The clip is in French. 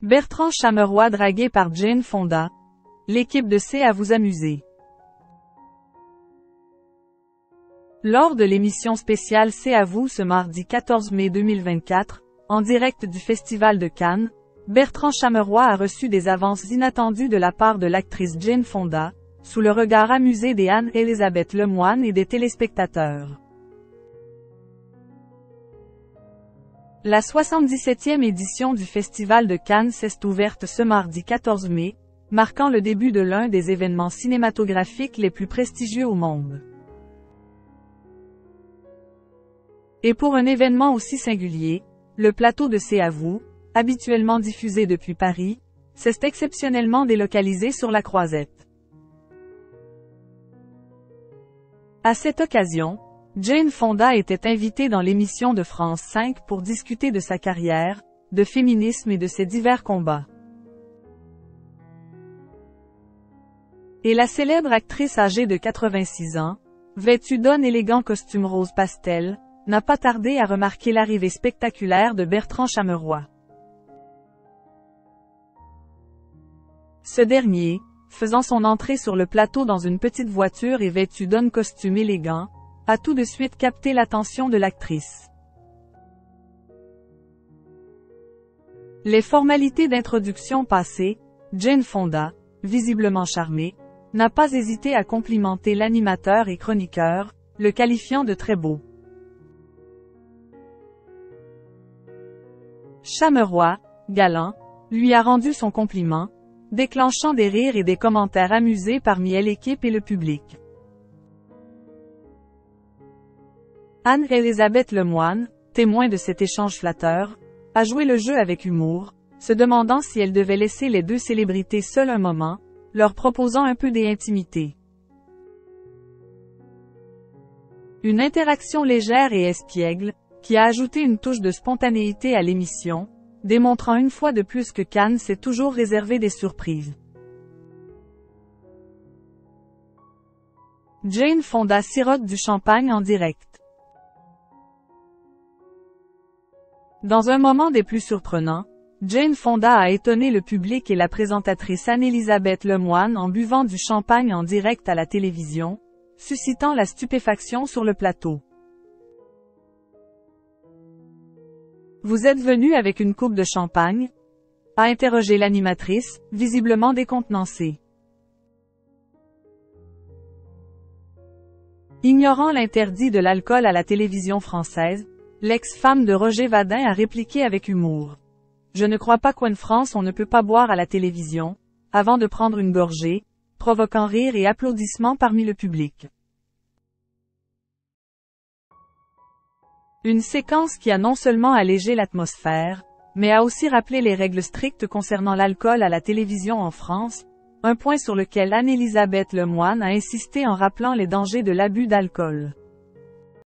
Bertrand Chameroy dragué par Jane Fonda. L'équipe de C à vous amuser. Lors de l'émission spéciale C'est à vous ce mardi 14 mai 2024, en direct du Festival de Cannes, Bertrand Chameroy a reçu des avances inattendues de la part de l'actrice Jane Fonda, sous le regard amusé d'Anne-Elisabeth Lemoine et des téléspectateurs. La 77e édition du Festival de Cannes s'est ouverte ce mardi 14 mai, marquant le début de l'un des événements cinématographiques les plus prestigieux au monde. Et pour un événement aussi singulier, le plateau de C'est à vous, habituellement diffusé depuis Paris, s'est exceptionnellement délocalisé sur la Croisette. À cette occasion, Jane Fonda était invitée dans l'émission de France 5 pour discuter de sa carrière, de féminisme et de ses divers combats. Et la célèbre actrice âgée de 86 ans, vêtue d'un élégant costume rose pastel, n'a pas tardé à remarquer l'arrivée spectaculaire de Bertrand Chameroy. Ce dernier, faisant son entrée sur le plateau dans une petite voiture et vêtu d'un costume élégant, a tout de suite capté l'attention de l'actrice. Les formalités d'introduction passées, Jane Fonda, visiblement charmée, n'a pas hésité à complimenter l'animateur et chroniqueur, le qualifiant de très beau. Chameroy, galant, lui a rendu son compliment, déclenchant des rires et des commentaires amusés parmi l'équipe et le public. Anne-Elisabeth Lemoine, témoin de cet échange flatteur, a joué le jeu avec humour, se demandant si elle devait laisser les deux célébrités seules un moment, leur proposant un peu d'intimité. Une interaction légère et espiègle, qui a ajouté une touche de spontanéité à l'émission, démontrant une fois de plus que Cannes s'est toujours réservé des surprises. Jane Fonda sirote du champagne en direct. Dans un moment des plus surprenants, Jane Fonda a étonné le public et la présentatrice Anne-Elisabeth Lemoine en buvant du champagne en direct à la télévision, suscitant la stupéfaction sur le plateau. « Vous êtes venu avec une coupe de champagne ?» a interrogé l'animatrice, visiblement décontenancée. Ignorant l'interdit de l'alcool à la télévision française, l'ex-femme de Roger Vadin a répliqué avec humour. « Je ne crois pas qu'en France on ne peut pas boire à la télévision », avant de prendre une gorgée, provoquant rire et applaudissements parmi le public. Une séquence qui a non seulement allégé l'atmosphère, mais a aussi rappelé les règles strictes concernant l'alcool à la télévision en France, un point sur lequel Anne-Elisabeth Lemoine a insisté en rappelant les dangers de l'abus d'alcool.